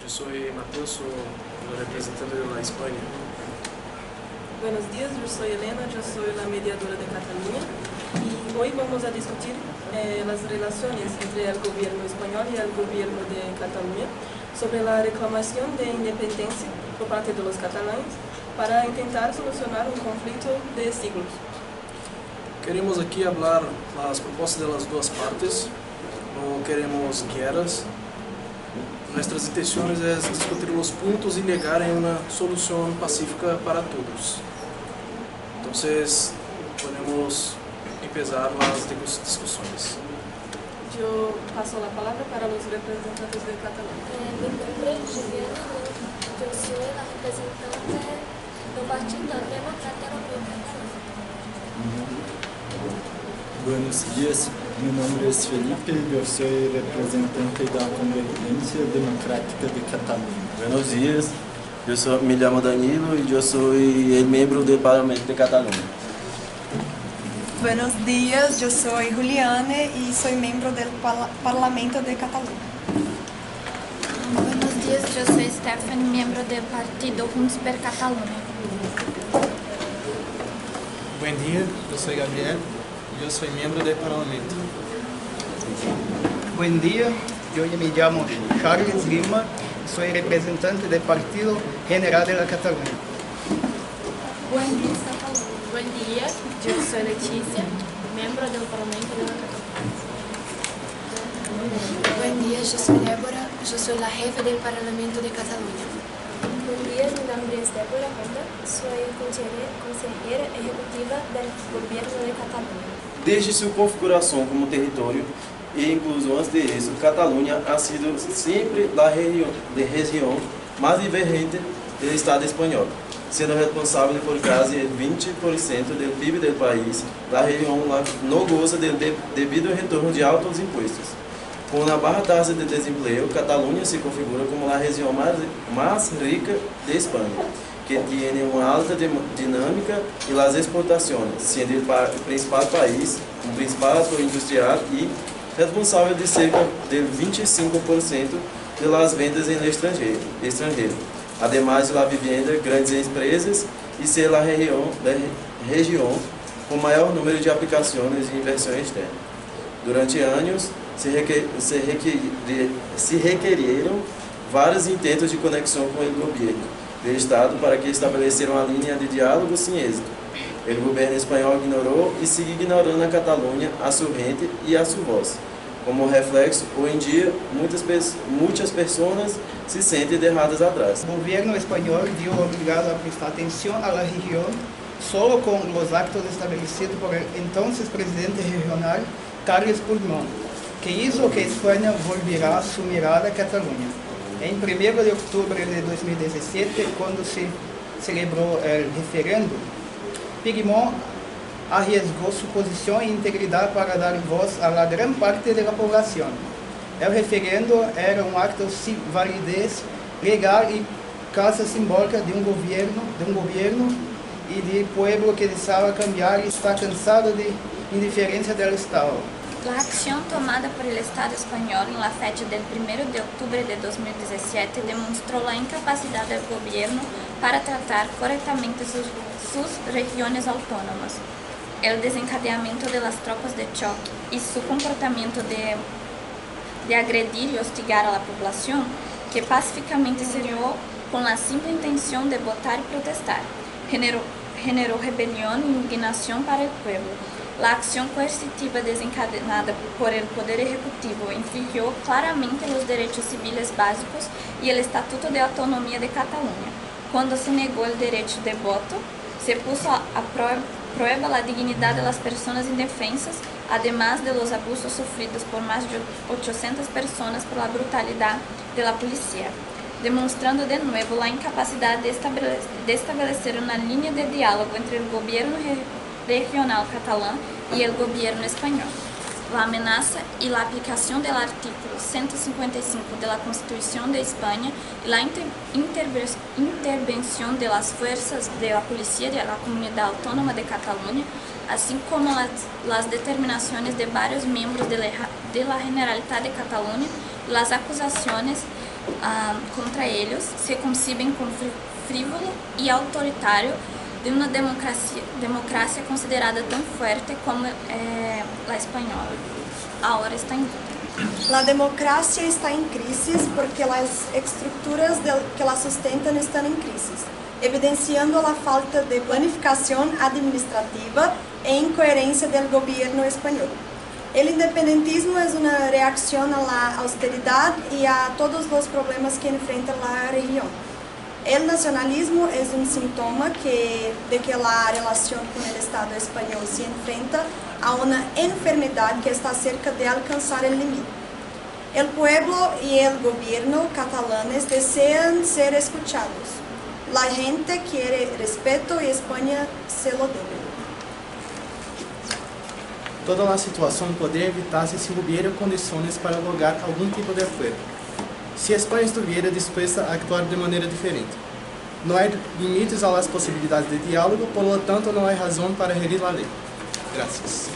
Yo soy Matheus, soy el representante de la España. Buenos días, yo soy Elena, yo soy la mediadora de Cataluña y hoy vamos a discutir las relaciones entre el gobierno español y el gobierno de Cataluña sobre la reclamación de independencia por parte de los catalanes para intentar solucionar un conflicto de siglos. Queremos aquí hablar las propuestas de las dos partes, no queremos guerras. Nuestras intenciones es discutir los puntos y llegar a una solución pacífica para todos. Entonces, podemos empezar las discusiones. Yo paso la palabra para los representantes de Cataluña. Mi nombre es Juliana, yo soy la representante del Partido Democrático Catalán. Buenos días, mi nombre es Felipe, yo soy representante de la Convergencia Democrática de Cataluña. Buenos días, me llamo Danilo y yo soy el miembro del Parlamento de Cataluña. Buenos días, yo soy Juliane y soy miembro del Parlamento de Cataluña. Buenos días, yo soy Stefan, miembro del Partido Junts per Catalunya. Buen día, yo soy Gabriel, yo soy miembro del Parlamento. Buen día, yo me llamo Charles Lima, soy representante del Partido General de la Cataluña. Buen día, yo soy Leticia, miembro del Parlamento de la Cataluña. Buen día, yo soy Débora, yo soy la jefa del Parlamento de Cataluña. Buen día, mi nombre es Débora Honda, soy consejera ejecutiva del Gobierno de Cataluña. Desde su configuración como territorio e incluso antes de eso, Cataluña ha sido siempre la región más divergente del Estado español, siendo responsable por casi el 20% del PIB del país. La región no goza del debido retorno de altos impuestos. Com uma baixa taxa de desemprego, Cataluña se configura como a região mais rica de Espanha, que tem uma alta dinâmica e as exportações, sendo o principal país, o principal ator industrial e responsável de cerca de 25% das vendas em estrangeiro. Ademais de la vivienda, grandes empresas e ser a região com maior número de aplicações e inversão externa. Durante anos, se requeriram vários intentos de conexão com o governo do Estado para que estabeleceram uma linha de diálogo sem êxito. O governo espanhol ignorou e sigue ignorando a Catalunha, a sua gente e a sua voz. Como reflexo, hoje em dia, muitas pessoas se sentem derradas atrás. O governo espanhol viu obrigado a prestar atenção à região solo com os actos estabelecidos por el entonces presidente regional Carles Puigdemont, que hizo que España volviera su mirada a Cataluña. En 1 de octubre de 2017, cuando se celebró el referendo, Puigdemont arriesgó su posición e integridad para dar voz a la gran parte de la población. El referendo era un acto sin validez legal y casi simbólica de un gobierno y del pueblo que deseaba cambiar y está cansado de indiferencia del Estado. La acción tomada por el Estado español en la fecha del 1 de octubre de 2017 demostró la incapacidad del gobierno para tratar correctamente sus regiones autónomas. El desencadenamiento de las tropas de choque y su comportamiento de agredir y hostigar a la población, que pacíficamente se dio con la simple intención de votar y protestar, generó rebelión e indignación para el pueblo. La acción coercitiva desencadenada por el Poder Ejecutivo infringió claramente los derechos civiles básicos y el Estatuto de Autonomía de Cataluña. Cuando se negó el derecho de voto, se puso a prueba la dignidad de las personas indefensas, además de los abusos sufridos por más de 800 personas por la brutalidad de la policía, demostrando de nuevo la incapacidad de establecer una línea de diálogo entre el gobierno regional catalán y el gobierno español. La amenaza y la aplicación del artículo 155 de la Constitución de España y la intervención de las fuerzas de la Policía de la Comunidad Autónoma de Cataluña, así como las determinaciones de varios miembros de la Generalitat de Cataluña, las acusaciones contra ellos se conciben como frívolo y autoritario de una democracia considerada tan fuerte como la española. Ahora está en duda. La democracia está en crisis porque las estructuras que la sustentan están en crisis, evidenciando la falta de planificación administrativa e incoherencia del gobierno español. El independentismo es una reacción a la austeridad y a todos los problemas que enfrenta la región. El nacionalismo es un síntoma de que la relación con el Estado español se enfrenta a una enfermedad que está cerca de alcanzar el límite. El pueblo y el gobierno catalanes desean ser escuchados. La gente quiere respeto y España se lo debe. Toda a situação poderia evitar-se se hubiera condições para lograr algum tipo de acordo. Se a Espanha estuviera dispuesta a actuar de maneira diferente. Não há limites a las possibilidades de diálogo, por lo tanto não há razão para herir a lei. Gracias.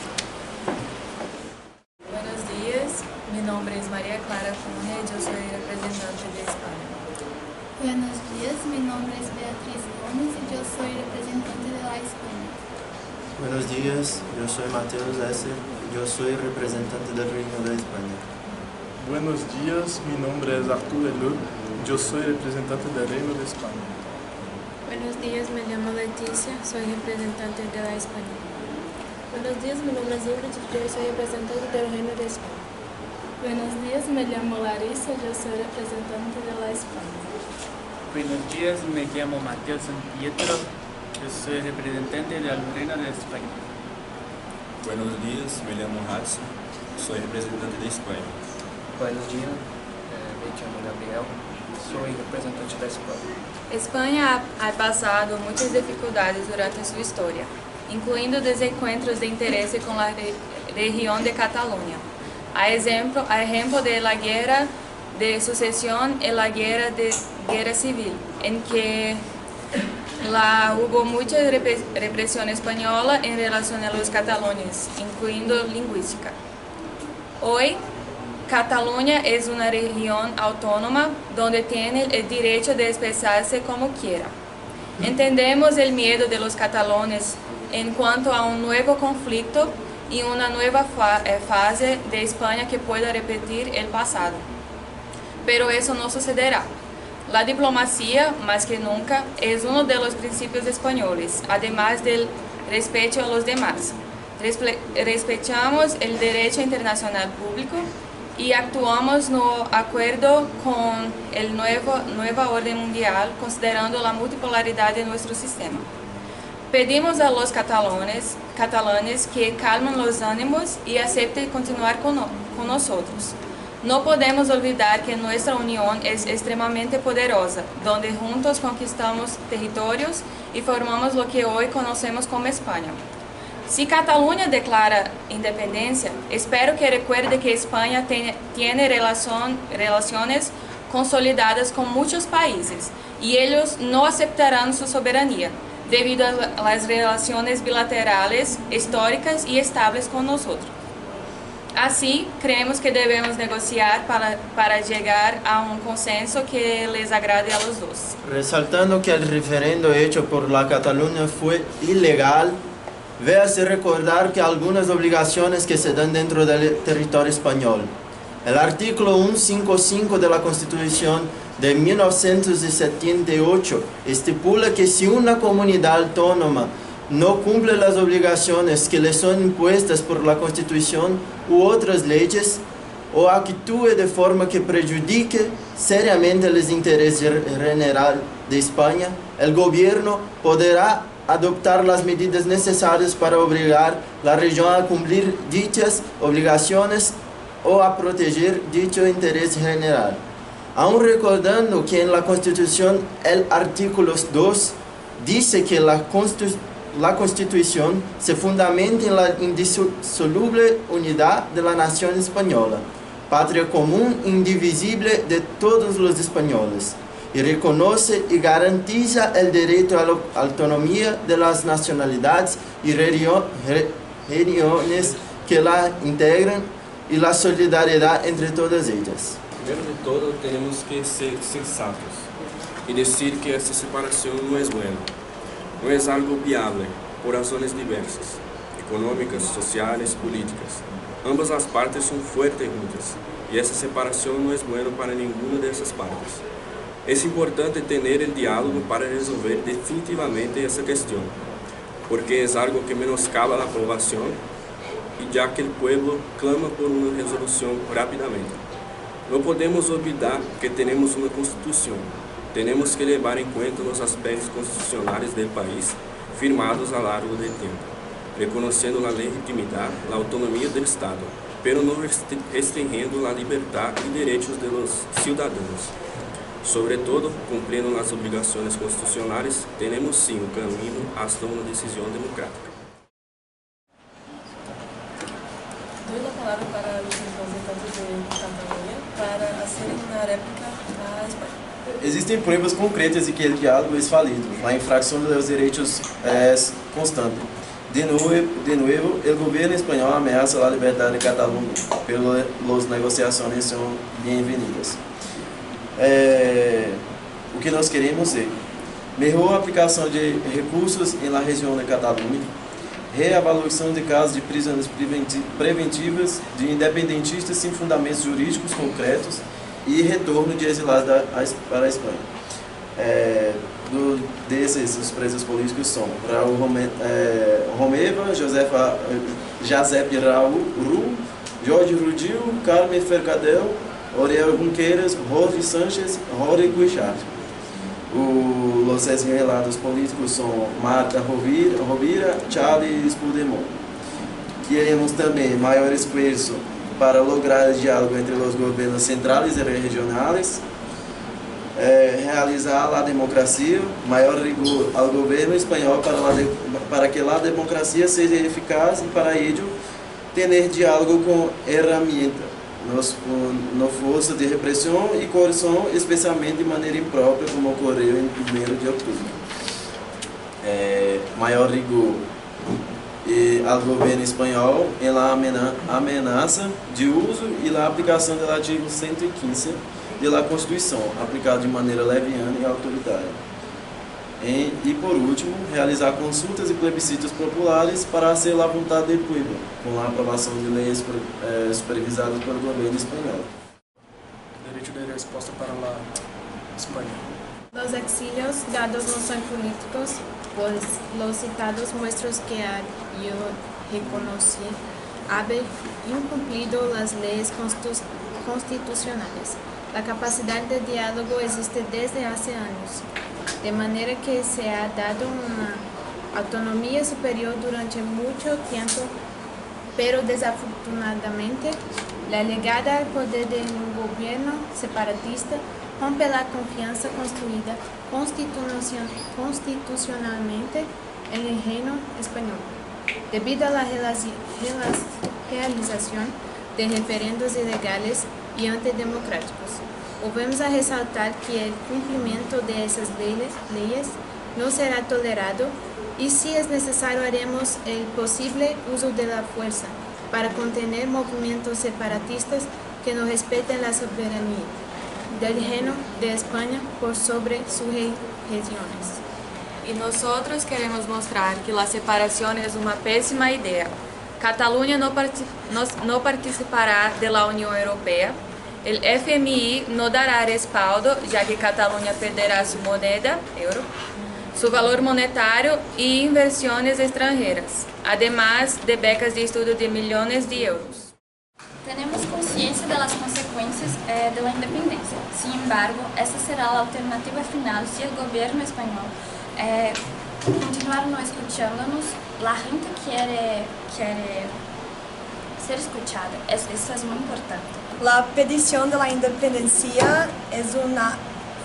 Buenos días, mi nombre es María Clara Cunha y yo soy representante de España. Buenos días, mi nombre es Beatriz Gómez y yo soy representante de la España. Buenos días, yo soy Mateus Esser, yo soy representante del Reino de España. Buenos días, mi nombre es Arturo Elú, yo soy representante del Reino de España. Buenos días, me llamo Leticia, soy representante de la España. Buenos días, mi nombre es Ingrid, yo soy representante del Reino de España. Buenos días, me llamo Larissa, yo soy representante de la España. Buenos días, me llamo Mateo San Pietro, yo soy representante del Reino de España. Buenos días, me llamo Hudson, soy representante de España. Buenos días, me llamo Gabriel, soy representante da Espanha. Espanha ha pasado muitas dificuldades durante sua história, incluindo desencontros de interesse com a região de Cataluña. A ejemplo de la guerra de sucesión y la guerra civil, en que hubo mucha represión española en relación a los catalanes, incluyendo lingüística. Hoy, Cataluña es una región autónoma donde tiene el derecho de expresarse como quiera. Entendemos el miedo de los catalanes en cuanto a un nuevo conflicto y una nueva fase de España que pueda repetir el pasado. Pero eso no sucederá. La diplomacia, más que nunca, es uno de los principios españoles, además del respeto a los demás. Respetamos el derecho internacional público y actuamos no acuerdo con el nueva orden mundial, considerando la multipolaridad de nuestro sistema. Pedimos a los catalanes que calmen los ánimos y acepten continuar con nosotros. No podemos olvidar que nuestra unión es extremadamente poderosa, donde juntos conquistamos territorios y formamos lo que hoy conocemos como España. Si Cataluña declara independencia, espero que recuerde que España tiene relaciones consolidadas con muchos países y ellos no aceptarán su soberanía debido a las relaciones bilaterales, históricas y estables con nosotros. Así, creemos que debemos negociar para llegar a un consenso que les agrade a los dos. Resaltando que el referendo hecho por la Cataluña fue ilegal, véase recordar que algunas obligaciones que se dan dentro del territorio español. El artículo 155 de la Constitución de 1978 estipula que si una comunidad autónoma no cumple las obligaciones que le son impuestas por la Constitución u otras leyes, o actúe de forma que perjudique seriamente los intereses generales de España, el gobierno podrá adoptar las medidas necesarias para obligar la región a cumplir dichas obligaciones o a proteger dicho interés general. Aún recordando que en la Constitución el artículo 2 dice que la Constitución se fundamenta en la indisoluble unidad de la nación española, patria común indivisible de todos los españoles, y reconoce y garantiza el derecho a la autonomía de las nacionalidades y regiones que la integran y la solidaridad entre todas ellas. Primero de todo, tenemos que ser sensatos y decir que esta separación no es buena, no es algo viable por razones diversas, económicas, sociales, políticas. Ambas las partes son fuertes juntas y esa separación no es buena para ninguna de esas partes. Es importante tener el diálogo para resolver definitivamente esa cuestión, porque es algo que menoscaba la población y ya que el pueblo clama por una resolución rápidamente. No podemos olvidar que tenemos una constitución. Tenemos que llevar en cuenta los aspectos constitucionales del país firmados a lo largo del tiempo, reconociendo la legitimidad, la autonomía del Estado, pero no restringiendo la libertad y derechos de los ciudadanos. Sobre todo, cumpliendo las obligaciones constitucionales, tenemos sí un camino hasta una decisión democrática. Doy la palabra para los representantes de Cataluña para hacer una réplica a España. Existem pruebas concretas de que o diálogo é falido. A infração dos direitos é constante. De nuevo, o governo espanhol ameaça a liberdade de Catalunha, pero as negociações são bem-vindas. O que nós queremos é melhor aplicação de recursos na região de Catalunha, reavaliação de casos de prisões preventivas de independentistas sem fundamentos jurídicos concretos e retorno de exilados para a Espanha. Desses, os presos políticos são Raul Romeva, Josep Raul, Jorge Rudil, Carmen Fercadel, Oriel Junqueiras, Jorge Sánchez, Rory Guichard. Os exilados políticos são Marta Rovira, Charles Puigdemont. Queremos também maior esforço para lograr o diálogo entre os governos centrais e regionais, realizar a democracia, maior rigor ao governo espanhol para que a democracia seja eficaz e para ello ter diálogo com ferramentas, não força de repressão e coerção, especialmente de maneira imprópria, como ocorreu em 1º de outubro. Maior rigor ao governo espanhol em la ameaça de uso e la aplicação do artigo 115 da Constituição, aplicado de maneira leviana e autoritária. E, por último, realizar consultas e plebiscitos populares para ser a vontade do povo, com a aprovação de leis supervisadas pelo governo espanhol. Direito de resposta para a Espanha. Los exilios dados no son políticos, pues los citados muestran que yo reconocí haber incumplido las leyes constitucionales. La capacidad de diálogo existe desde hace años, de manera que se ha dado una autonomía superior durante mucho tiempo, pero desafortunadamente la llegada al poder de un gobierno separatista rompe la confianza construida constitucionalmente en el reino español, debido a la realización de referendos ilegales y antidemocráticos. Volvemos a resaltar que el cumplimiento de esas leyes no será tolerado y si es necesario haremos el posible uso de la fuerza para contener movimientos separatistas que no respeten la soberanía del reino de España por sobre sus regiones. Y nosotros queremos mostrar que la separación es una pésima idea. Cataluña no participará de la Unión Europea. El FMI no dará respaldo, ya que Cataluña perderá su moneda, euro, su valor monetario y inversiones extranjeras, además de becas de estudio de millones de euros. Tenemos consciência das consequências da independência. Sin embargo, essa será a alternativa final se o governo espanhol continuar não escuchándonos. A gente quer ser escuchada. Isso é muito importante. La petición de la independencia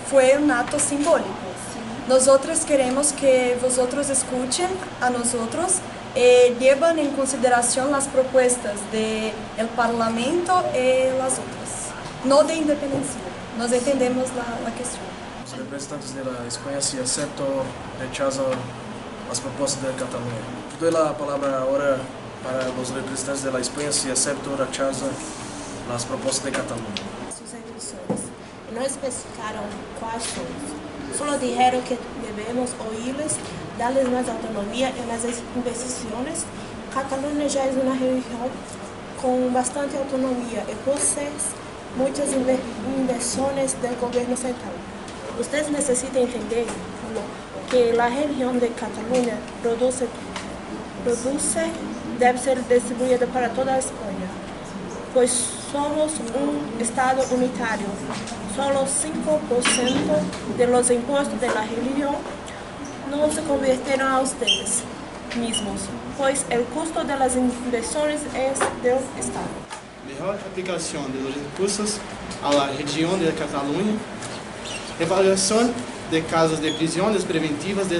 fue un acto simbólico. Nosotros queremos que vosotros escuchen a nosotros y lleven en consideración las propuestas del Parlamento y las otras. No de independencia. Nos entendemos la cuestión. Los representantes de la España, si aceptan o rechazan las propuestas de Cataluña. Doy la palabra ahora para los representantes de la España, si aceptan o rechazan las propuestas de Cataluña. nações e não especificaram quais são. Só disseram que devemos ouvi-los, dar-lhes mais autonomia e nas investigações. Catalunha já é uma região com bastante autonomia e possui muitas inversões do governo central. Vocês necessitam entender que a região de Catalunha produz deve ser distribuída para toda a Espanha, pois somos um Estado unitário. Solo 5% de los impuestos de la región no se convirtieron a ustedes mismos, pues el costo de las inversiones es del Estado. Mejor aplicación de los recursos a la región de Cataluña, evaluación de casos de prisiones preventivas de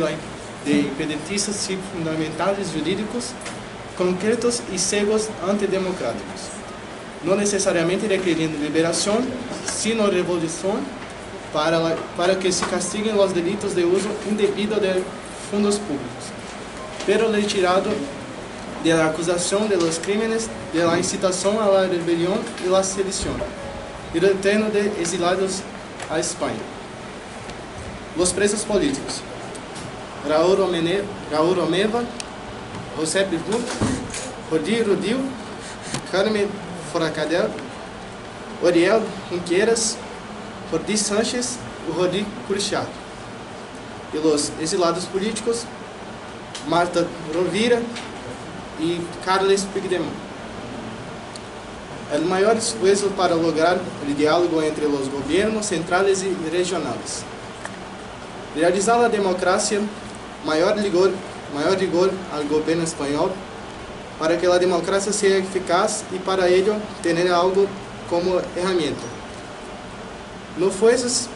independentistas sin fundamentos jurídicos concretos y ciegos antidemocráticos, no necesariamente requeriendo liberación, sino revolución para que se castiguen los delitos de uso indebido de fondos públicos, pero retirado de la acusación de los crímenes de la incitación a la rebelión y la sedición, y retorno de exilados a España. Los presos políticos: Raúl Romeva, José Pibut, Rodrigo Rudil, Carmen Forcadell, Oriel Junqueras, Jordi Sánchez y Rodrigo Curchado. Y los exilados políticos: Marta Rovira y Carles Puigdemont. El mayor esfuerzo para lograr el diálogo entre los gobiernos centrales y regionales. Realizar la democracia, mayor rigor al gobierno español, para que la democracia sea eficaz y para ello tener algo como herramienta. No fuerzas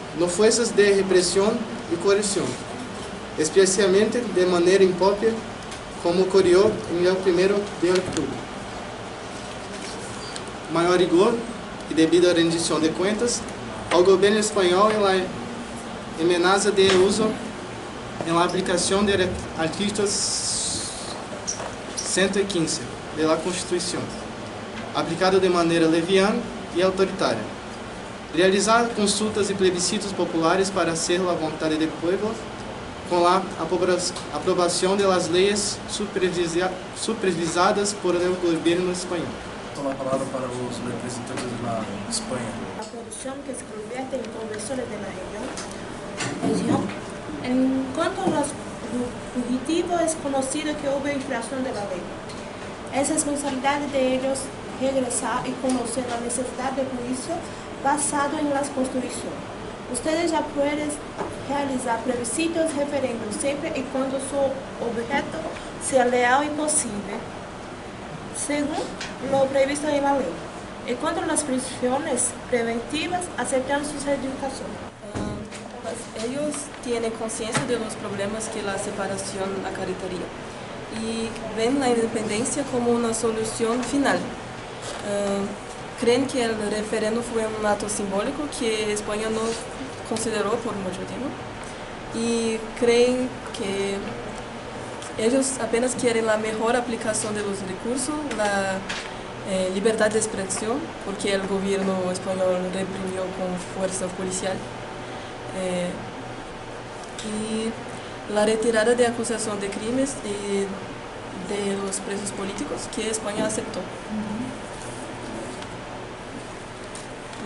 de represión y coerción, especialmente de manera impropia, como ocurrió en el 1 de octubre. Mayor rigor y debida rendición de cuentas al gobierno español en la amenaza de uso en la aplicación del artículo 115 de la Constitución, aplicado de manera leviana y autoritaria. Realizar consultas y plebiscitos populares para hacer la voluntad del pueblo con la aprobación de las leyes supervisadas por el gobierno español. Toma la palabra para los representantes de la España. La producción que se convierte en conversores de la región. En cuanto a los fugitivos, es conocido que hubo infracción de la ley. Es responsabilidad de ellos regresar y conocer la necesidad de juicio basado en las constituciones. Ustedes ya pueden realizar plebiscitos, referendos siempre y cuando su objeto sea leal y posible, según lo previsto en la ley. En cuanto a las prisiones preventivas, aceptan su certificación. Ellos tienen conciencia de los problemas que la separación acarrearía y ven la independencia como una solución final. Creen que el referendo fue un acto simbólico que España no consideró por mucho tiempo y creen que ellos apenas quieren la mejor aplicación de los recursos, la libertad de expresión, porque el gobierno español reprimió con fuerza policial, y la retirada de acusación de crímenes y de los presos políticos que España aceptó.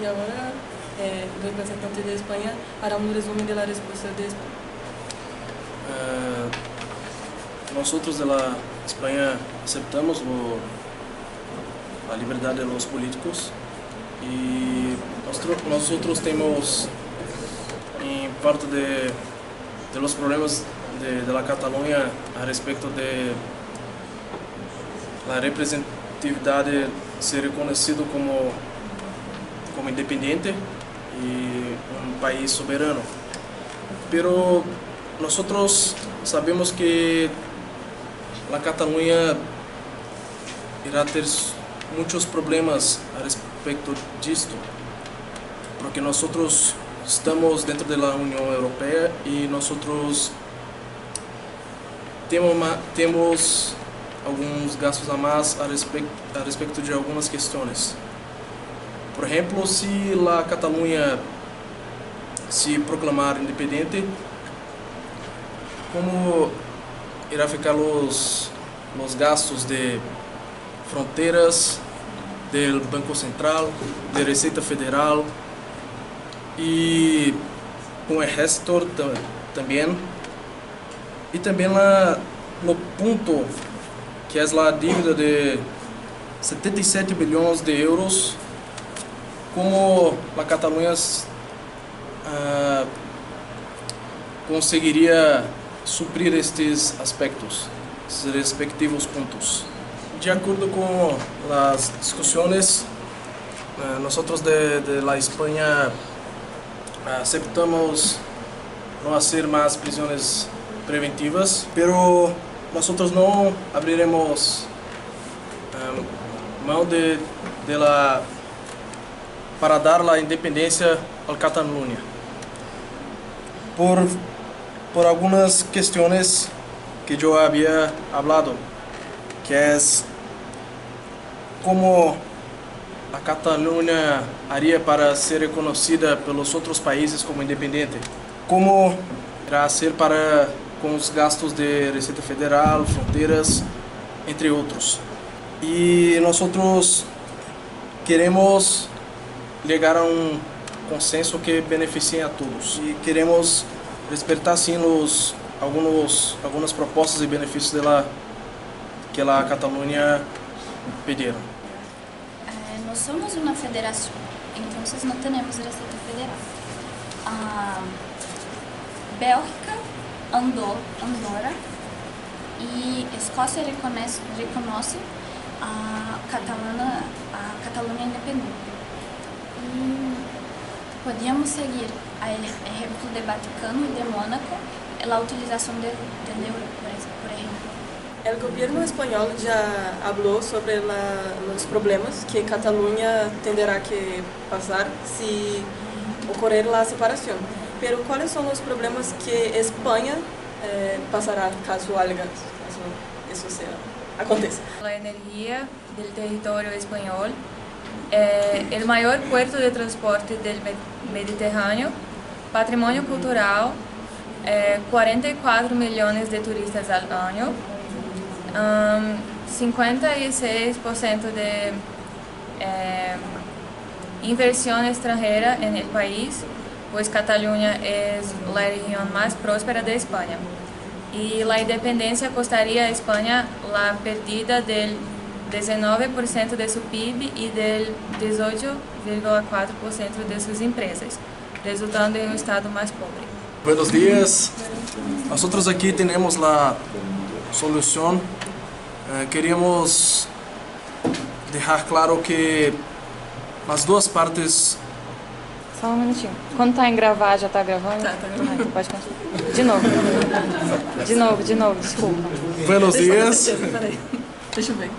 Y ahora el representante de España hará un resumen de la respuesta de España. Nosotros de la España aceptamos la libertad de los políticos y nosotros tenemos en parte de los problemas de la Cataluña a respecto de la representatividad de ser reconocido como independiente y un país soberano. Pero nosotros sabemos que la Cataluña irá a ter muchos problemas a respecto de esto, porque nosotros estamos dentro de la Unión Europea y nosotros temos algunos gastos a más a respecto de algunas cuestiones. Por ejemplo, si la Cataluña se proclamar independente, ¿cómo irá ficar los gastos de fronteras, del Banco Central, de Receita Federal y con el ejército también? Y también lo punto que es la dívida de 77 bilhões de euros, como a Catalunha conseguiria suprir estes aspectos, esses respectivos pontos. De acordo com as discussões, nós de la Espanha aceptamos não fazer mais prisões preventivas, pero nós não abriremos mão para dar a independência à Catalunha por algumas questões que eu havia falado, que é como a Catalunha haria para ser reconhecida pelos outros países como independente, como irá ser com os gastos de Receita Federal, fronteiras, entre outros. E nós queremos chegar a consenso que beneficie a todos. E queremos respeitar sim algumas propostas e benefícios que a Catalunha pediram. Nós somos uma federação, então não temos Receita Federal. Bélgica, Andorra e Escócia reconhece a Catalunha independente. E podíamos seguir o exemplo de Vaticano e de Mônaco, a utilização do euro, por exemplo. El gobierno español ya habló sobre los problemas que Cataluña tendrá que pasar si ocurrir la separación. Pero ¿cuáles son los problemas que España pasará caso eso aconteça? La energía del territorio español, el mayor puerto de transporte del Mediterráneo, patrimonio cultural, 44 millones de turistas al año, 56% de inversión extranjera en el país, pues Cataluña es la región más próspera de España. Y la independencia costaría a España la pérdida del 19% de su PIB y del 18,4% de sus empresas, resultando en un estado más pobre. Buenos días. Nosotros aquí tenemos la solución. Queríamos dejar claro que as duas partes... Só um minutinho. Quando tá em gravar, já tá gravando? Tá gravando. Pode continuar. De novo, desculpa. Buenos dias. Peraí, deixa eu ver.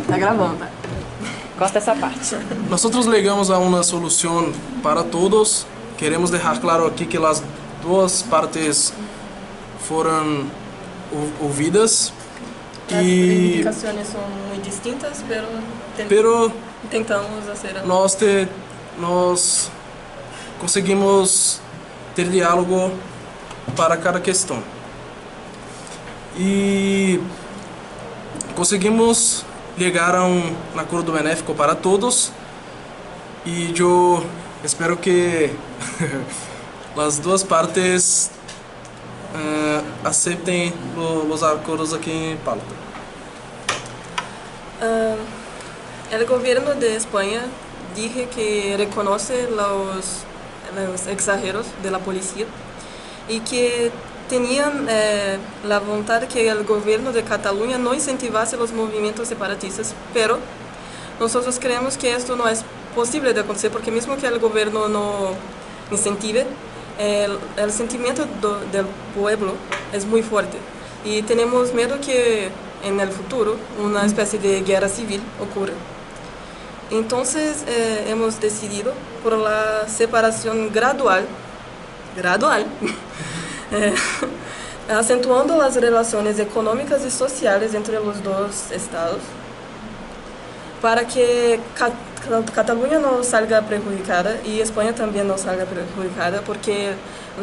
Tá gravando, tá? Corta essa parte. Nós ligamos a uma solução para todos. Queremos deixar claro aqui que as duas partes foram ouvidas. As reivindicações são muito distintas, pero tentamos hacer nós conseguimos ter diálogo para cada questão. E conseguimos chegar a acordo benéfico para todos. E eu espero que as duas partes aceptem os acordos aqui em pauta. El gobierno de España dijo que reconoce los exageros de la policía y que tenían la voluntad que el gobierno de Cataluña no incentivase los movimientos separatistas, pero nosotros creemos que esto no es posible de acontecer porque mismo que el gobierno no incentive, el sentimiento del pueblo es muy fuerte y tenemos miedo que en el futuro una especie de guerra civil ocurra. Entonces hemos decidido por la separación gradual, acentuando las relaciones económicas y sociales entre los dos estados, para que Cataluña no salga perjudicada y España también no salga perjudicada porque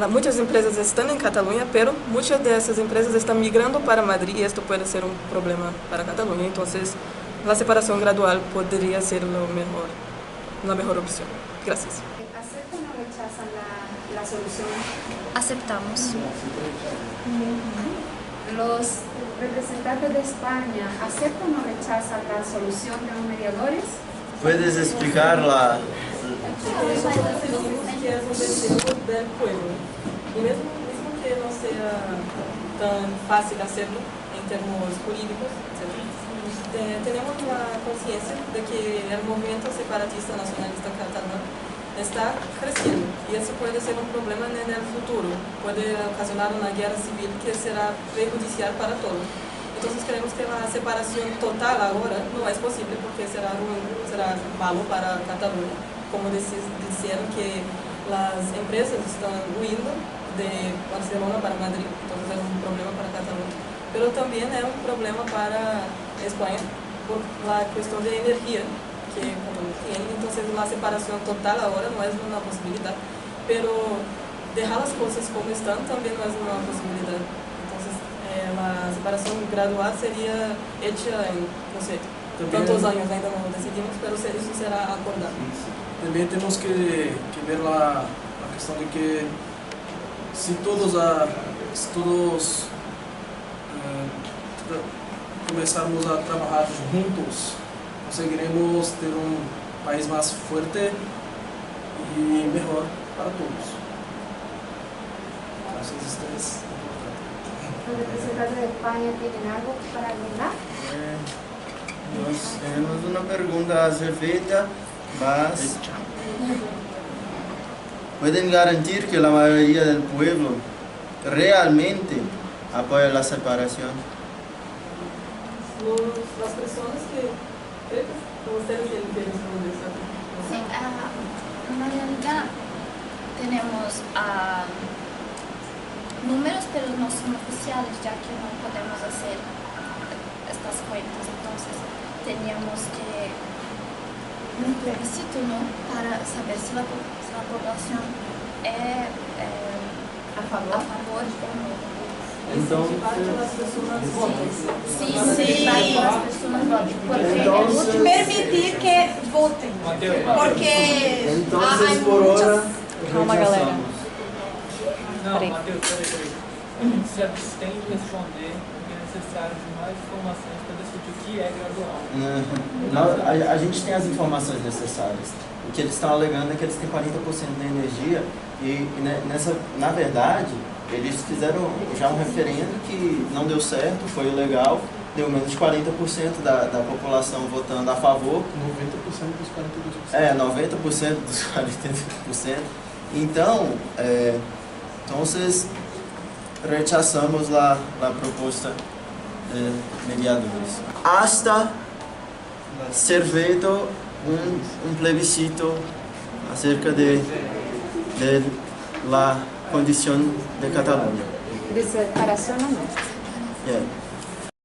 muchas empresas están en Cataluña, pero muchas de esas empresas están migrando para Madrid y esto puede ser un problema para Cataluña. Entonces, la separación gradual podría ser la mejor opción. Gracias. ¿Aceptan o rechazan la solución? Aceptamos. ¿Los representantes de España aceptan o rechazan la solución de los mediadores? ¿Puedes explicar la...? Que es un deseo del pueblo. Y mismo que no sea tan fácil hacerlo en términos jurídicos, etc. Tenemos la conciencia de que el movimiento separatista nacionalista catalán está creciendo y eso puede ser un problema en el futuro, puede ocasionar una guerra civil que será perjudicial para todos. Entonces creemos que la separación total ahora no es posible porque será malo para Cataluña. Como dijeron que las empresas están huyendo de Barcelona para Madrid, entonces es un problema para Cataluña. Pero también es un problema para España por la cuestión de energía que tiene, entonces la separación total ahora no es una posibilidad, pero dejar las cosas como están también no es una posibilidad. Entonces la separación gradual sería hecha en, no sé, tantos años, ainda no decidimos, pero eso será acordado. También tenemos que ver la cuestión de que si todos começarmos a trabalhar juntos, conseguiremos ter um país mais forte e melhor para todos. Gracias a ustedes. ¿Los representantes de España tienen algo para agregar? Nós temos uma pergunta a ser feita, mas ¿pueden garantir que la mayoría del pueblo realmente apoya la separación? Las personas que ustedes tienen responder. Sí, en realidad tenemos números, pero no son oficiales, ya que no podemos hacer estas cuentas. Entonces teníamos que un plebiscito, ¿no?, para saber si la población es a favor o no. Entonces, permitir que votem, porque entonces por hora calma, galera. Não, Matheus, peraí. A gente se abstém de responder porque é necessário de mais informações para decidir o que é gradual. A gente tem as informações necessárias. O que eles estão alegando é que eles têm 40% da energia e na verdade, eles fizeram já um referendo que não deu certo, foi ilegal, deu menos de 40% da população votando a favor. 90% dos 42%. 90% dos 42%. Então, entonces rechazamos la propuesta de mediadores. Hasta ser feito un plebiscito acerca de la condición de Cataluña. De separación o no. Yeah.